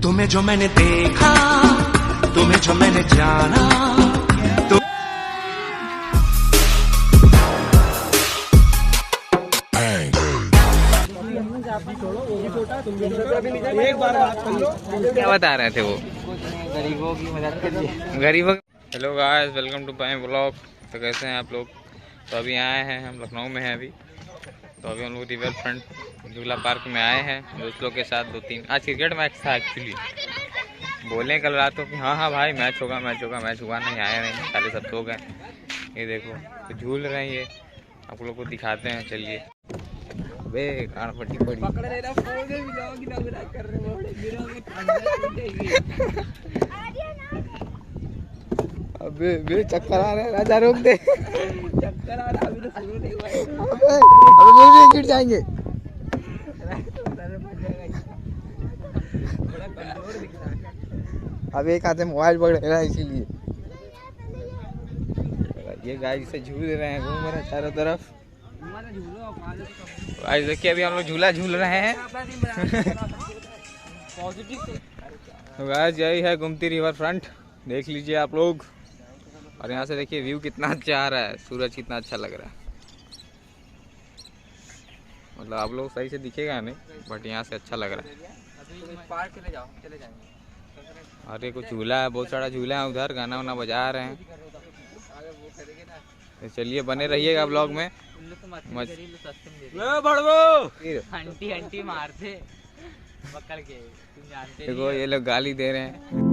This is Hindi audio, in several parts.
तुम्हें जो मैंने देखा, तुम्हें जो मैंने जाना, तो एक बार बात कर लो। क्या बता रहे थे वो? गरीबों की मदद करिए। गरीबों। Hello guys, welcome to my blog. तो कैसे हैं आप लोग? तो अभी आए हैं, हम लखनऊ में हैं अभी। तो अभी हम लोग रिवर फ्रंट झूला पार्क में आए हैं दोस्तों के साथ। 2-3 आज क्रिकेट मैच था एक्चुअली। बोले कल रात को कि हाँ भाई मैच होगा मैच हुआ नहीं, आया नहीं, सारे सब सो गए। ये देखो तो झूल रहे हैं, ये आप लोग को दिखाते हैं। चलिए बे पट्टी पड़ी पकड़ रहे ना, फोन में व्लॉग इनॉग्रेट कर रहे हो, गिरोगे अबे बे चक्कर आ रहा है, राजा रोक दे। चक्कर आ रहा, अभी तो शुरू नहीं हुआ है। अबे मुझे गिर जाएंगे। बड़ा कमजोर दिख रहा है। अब एक हाथ से मोबाइल पकड़ रहा है इसीलिए। ये गाय से झूल रहे हैं, घूम रहे हैं चारों तरफ। आज देखिए अभी हम लोग झूला झूल रहे हैं। तो गाइस यही है गुमती रिवर फ्रंट, देख लीजिए आप लोग। और यहाँ से देखिए व्यू कितना अच्छा आ रहा है, सूरज कितना अच्छा लग रहा है। मतलब आप लोग सही से दिखेगा नहीं, बट यहाँ से अच्छा लग रहा है। पार्क चले जाओ, चले जाएंगे। अरे कुछ झूला है, बहुत सारा झूला है उधर, गाना वाना बजा रहे हैं। तो चलिए बने रहिएगा ब्लॉग में। हंटी हंटी मारते पकड़ के, तुम जानते देखो ये लोग गाली दे रहे हैं।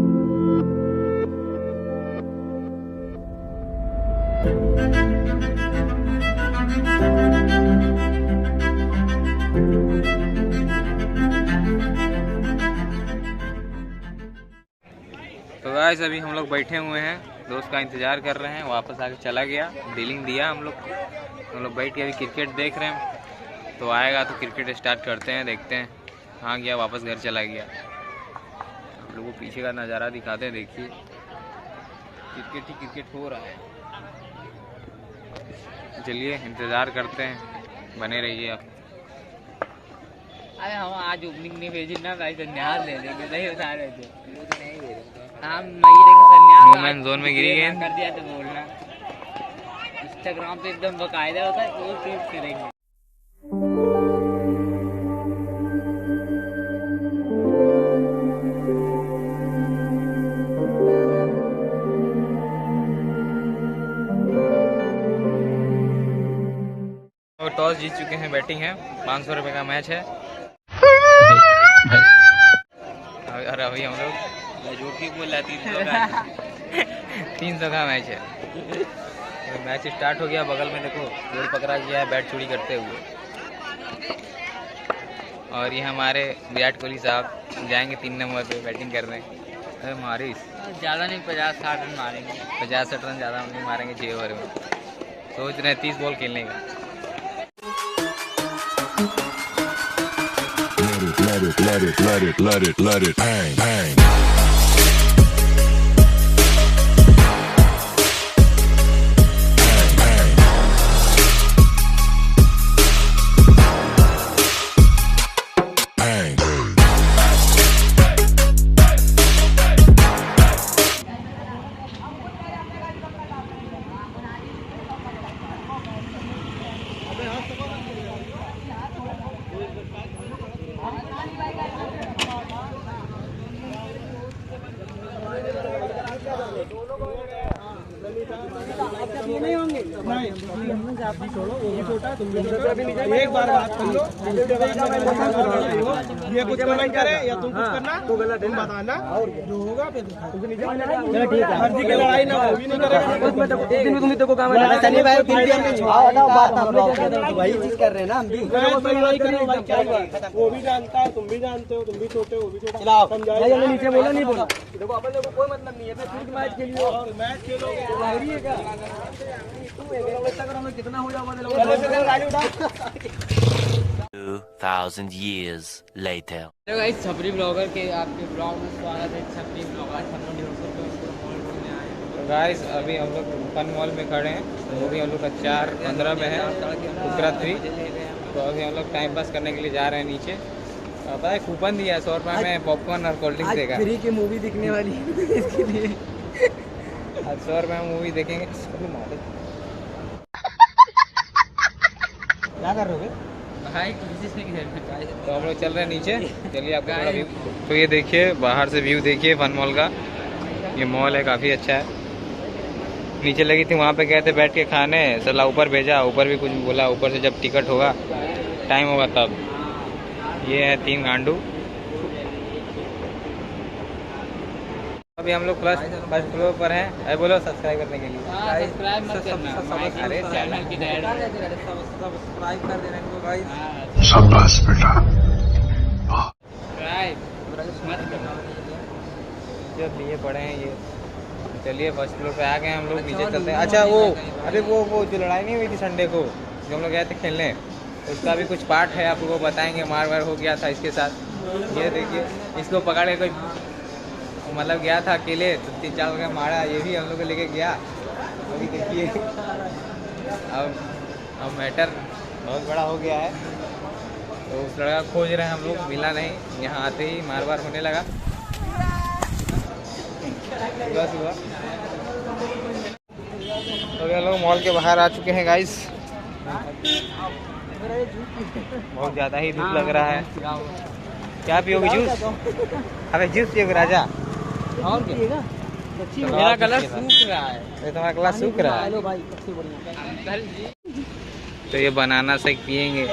तो गाइस अभी हम लोग बैठे हुए हैं, दोस्त का इंतजार कर रहे हैं, वापस आके चला गया, डीलिंग दिया हम लोग बैठ के अभी क्रिकेट देख रहे हैं। तो आएगा तो क्रिकेट स्टार्ट करते हैं, देखते हैं। हाँ गया, वापस घर चला गया। आप लोगों को पीछे का नज़ारा दिखाते हैं, देखिए क्रिकेट ही क्रिकेट हो रहा है। चलिए इंतज़ार करते हैं, बने रहिए आप। अरे हम आज ओपनिंग नहीं भेजी ना भाई, संन्यास ले लेंगे, नहीं बता रहे थे। हम महीने के संन्यास नो मैन जोन में गिरी गए कर दिया तो बोलना। इंस्टाग्राम पे एकदम बकायदा होता है, वो ट्वीट करेंगे। टॉस जीत चुके हैं, बैटिंग है, 500 रुपये का मैच है। और अभी हम लोग जो कि बोला 300 का मैच है। तो मैच स्टार्ट हो गया। बगल में देखो गोल पकड़ा गया है बैट चोरी करते हुए। और ये हमारे विराट कोहली साहब जाएंगे 3 नंबर पे बैटिंग करने। अरे मारिस ज़्यादा नहीं, 50-60 रन मारेंगे। 50-60 रन ज़्यादा हम नहीं मारेंगे 6 ओवर में। सोच रहे हैं 30 बॉल खेलने का। Let it, bang, bang. नहीं होंगे, छोड़ो, वो भी छोटा, तुम एक बार बात कर लो। ये कुछ कमेंट करे या तुम कुछ करना तो गलत है, बताना जो होगा फिर मर्जी की लड़ाई ना वो भी नहीं करेगा। तुम तो काम है भाई, वही चीज कर रहे हैं ना हम भी। वो भी जानता है, तुम भी जानते हो, तुम भी छोटे हो, वो भी छोटे। नीचे बोला नहीं बोला, देखो अपन लोग को कोई मतलब नहीं है। मैच खेलिए और मैच खेलोगे कितना हो जाएगा। 2000 years later. तो गाइस छपरी ब्लॉगर के आपके ब्लॉग में स्वागत है। छपरी ब्लॉगर तो गाइस अभी हम लोग फन मॉल में खड़े हैं, वो भी हम लोग का 4:15 में है, उत्तरा 3। तो अभी हम लोग टाइम पास करने के लिए जा रहे हैं नीचे। पता है कूपन दिया है 100 रुपये में पॉपकॉर्न और कोल्ड ड्रिंक देगा। फ्री की मूवी दिखने वाली है इसके लिए। आज 100 रुपये में मूवी देखेंगे। क्या कर रहे हो भाई किसी से नहीं खेलना। तो हम लोग चल रहे हैं नीचे। चलिए आपको थोड़ा व्यू। तो ये देखिए बाहर से व्यू देखिए फन मॉल का। ये मॉल है काफ़ी अच्छा है। नीचे लगी थी वहाँ पे गए थे बैठ के खाने, सला ऊपर भेजा, ऊपर भी कुछ बोला, ऊपर से जब टिकट होगा टाइम होगा तब। ये है 3 गांडू। अभी हम लोग फर्स्ट फ्लोर पर हैं। अरे बोलो सब्सक्राइब करने के लिए। सब्सक्राइब मत करना। अरे चैनल की सब्सक्राइब कर देना इनको गाइस। शाबाश बेटा। सब्सक्राइब मत करना। जब लिए पड़े हैं ये। चलिए फर्स्ट फ्लोर पे आ गए हम लोग, नीचे चलते हैं। अच्छा वो अरे वो जो लड़ाई नहीं हुई थी संडे को जो हम लोग गए थे खेलने, उसका भी कुछ पार्ट है, आपको बताएंगे। मार वार हो गया था इसके साथ। ये देखिए इसको पकड़ के कोई मतलब गया था अकेले तो 3-4 का मारा, ये भी हम लोग को लेके गया। अभी देखिए अब मैटर बहुत बड़ा हो गया है। तो उस लड़का खोज रहे हैं हम लोग, मिला नहीं। यहाँ आते ही मार वार होने लगा सुबह। तो हम लोग मॉल के बाहर आ चुके हैं गाइस। बहुत ज़्यादा ही धूप लग रहा है। क्या पियोगे जूस? अबे जूस पियोगे राजा? और क्या? मेरा गला सूख रहा है। ये तुम्हारा गला सूख रहा है। तो ये बनाना शेक पियेंगे।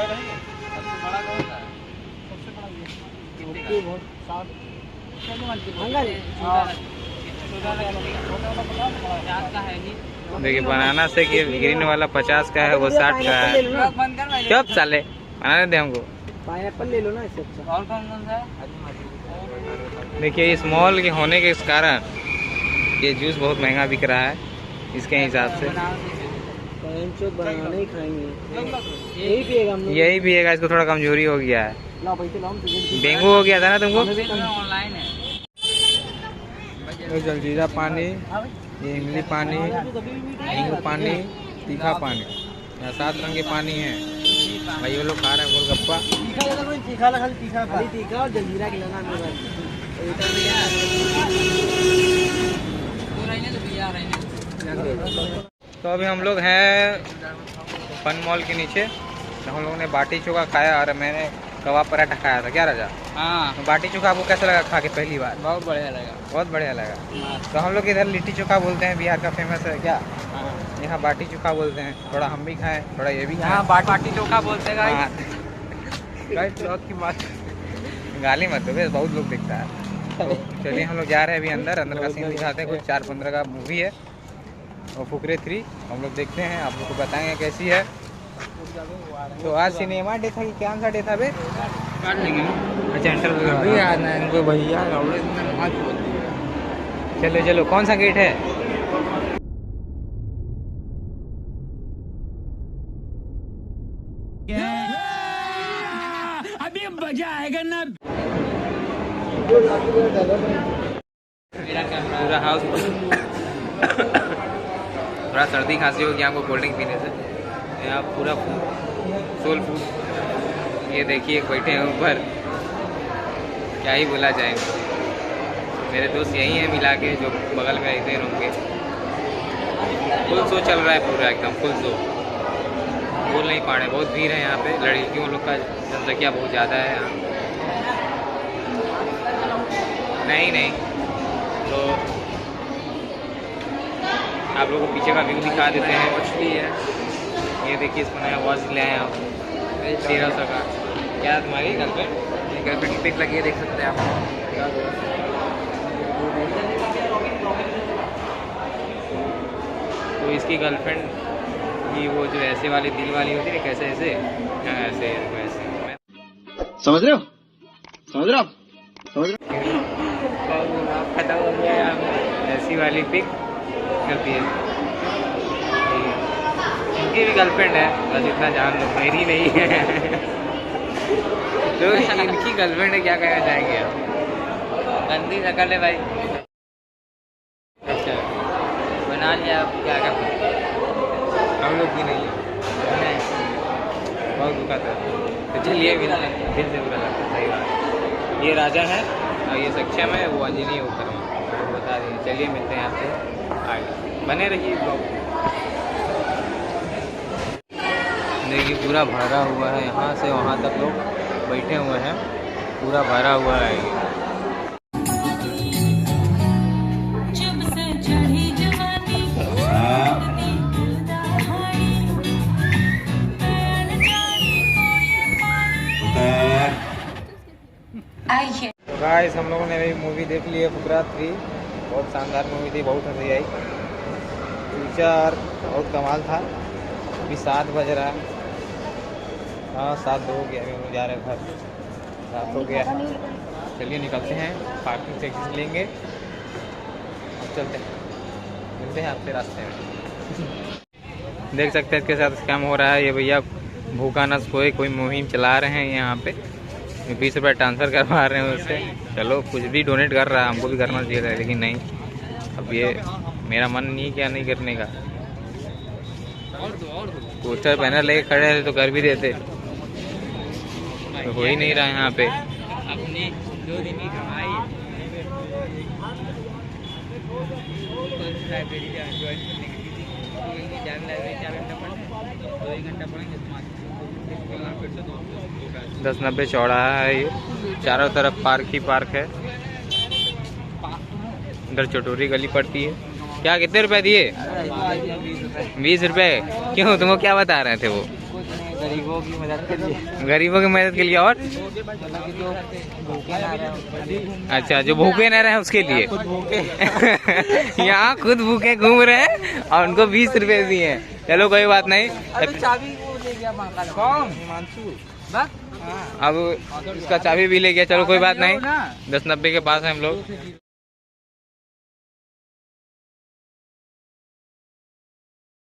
देखिए बनाना शेक ये ग्रीन वाला 50 का है, वो 60 का है। चुप साले, बनाने दे हमको। पाइनएप्पल ले लो ना इससे अच्छा। और कौन सा है? देखिए इस मॉल के होने के कारण ये जूस बहुत महंगा बिक रहा है इसके हिसाब से। बनाना ही खाएंगे। यही पिएगा हम लोग। यही पिएगा, इसको थोड़ा कमजोरी हो गया है। डेंगू हो गया था ना तुमको? ऑनलाइन है। जलजीरा पानी, ये इमली पानी, नींबू पानी, तीखा पानी, यहाँ 7 रंग के पानी है। भाई वो लोग खा रहे हैं गोलगप्पा। तीखा और जलजीरा खिलाना। तो अभी हम लोग हैं फन मॉल के नीचे। तो हम लोगों ने बाटी चोखा खाया और मैंने कबाब पराठा खाया था। क्या राजा? हाँ तो बाटी चोखा आपको कैसा लगा खा के पहली बार? बहुत बढ़िया लगा। बहुत बढ़िया लगा। तो हम लोग इधर लिट्टी चोखा बोलते हैं, बिहार का फेमस है क्या? यहाँ बाटी चोखा बोलते हैं। थोड़ा हम भी खाएं, थोड़ा ये भी खाएं। बाटी चोखा बोलते हैं हाँ। की बात गाली मत दो, बहुत लोग दिखता है। तो चलिए हम लोग जा रहे हैं अभी अंदर का सीन दिखाते हैं। कुछ 4-15 का मूवी है और फुकरे 3 हम लोग देखते हैं, आप लोग को बताएंगे कैसी है। तो आज सिनेमा डे था कि क्या सा डे था बे? अच्छा इंटरव्यू याद है इनको भैया। चलो चलो कौन सा गेट है? अभी मजा आएगा ना। पूरा हाउस थोड़ा सर्दी खांसी हो गया हमको कोल्ड ड्रिंक पीने से। यहाँ पूरा सोल फूड। ये देखिए बैठे हैं ऊपर, क्या ही बोला जाए। मेरे दोस्त यही हैं मिला के जो बगल में रहते हैं रूम के। फुल शो चल रहा है पूरा एकदम फुल शो। बोल नहीं पा रहे, बहुत भीड़ है यहाँ पे। लड़कियों लोग का जनसंख्या बहुत ज़्यादा है यहाँ। नहीं तो आप लोगों को पीछे का व्यू दिखा देते हैं। मछली है ये देखिए, इसको नया वॉच ले आए आप 1300 का। क्या तुम्हारी गर्लफ्रेंड की पिक लगी है, देख सकते हैं आप। तो इसकी गर्लफ्रेंड की वो जो ऐसे वाली दिल वाली होती है, कैसे ऐसे ऐसे वैसे। समझ रहे हो? खत्म हो गया ऐसी वाली पिक करती है। इनकी भी गर्लफ्रेंड है, बस इतना जान लो, मेरी नहीं है। तो इनकी गर्लफ्रेंड है, क्या कहना चाहेंगे आप? गंदी शक्ल है भाई। अच्छा बना लिया, आप क्या करते? हम लोग की नहीं है, बहुत दुखा था। तो चलिए दिल से बुरा लगता है, सही बात। ये राजा है और ये सक्षम है, वो अंजनी होकर बता दें। चलिए मिलते हैं आपसे आगे, बने रहिए ब्लॉग। देखिए पूरा भरा हुआ है, यहाँ से वहाँ तक लोग बैठे हुए हैं, पूरा भरा हुआ है ये। तो गाइस हम लोगों ने अभी मूवी देख ली है फुकरा 3, बहुत शानदार मूवी थी, बहुत हंसी आई। फीचर बहुत कमाल था। अभी 7 बज रहा है, हाँ 7 हो गया, अभी हम लोग जा रहे हैं घर, 7 हो गया। चलिए निकलते हैं, पार्किंग से एग्जिट लेंगे और चलते हैं, मिलते हैं आपसे रास्ते में। देख सकते हैं इसके साथ स्कैम हो रहा है। ये भैया भूखा न सोए कोई मुहिम चला रहे हैं यहाँ पे, 20 रुपये ट्रांसफ़र करवा रहे हैं उससे। चलो कुछ भी डोनेट कर रहा है, हमको भी करना चाहिए था, लेकिन नहीं, अब ये मेरा मन नहीं क्या नहीं करने का। पोस्टर बैनर लेके खड़े थे तो कर भी देते, तो हो ही नहीं रहा यहाँ पे। अपनी 2 दिन की कमाई लाइब्रेरी ज्वाइन करने की थी, लाइब्रेरी 4 घंटा पढ़ना, 2 घंटा पढ़ेंगे फिर से 1090 चौड़ा है ये, चारों तरफ पार्क ही पार्क है। इधर चटोरी गली पड़ती है। क्या कितने रुपए दिए? 20 रुपए। क्यों, तुमको क्या बता रहे थे वो? गरीबों की मदद के लिए। गरीबों की मदद के लिए, और अच्छा जो भूखे न रहे उसके लिए। यहाँ खुद भूखे घूम रहे हैं और उनको 20 रुपए दिए हैं। चलो कोई बात नहीं, चाबी वो ले गया कौन? हिमांशु। अब इसका चाबी भी ले गया। चलो कोई बात नहीं, 1090 के पास है हम लोग।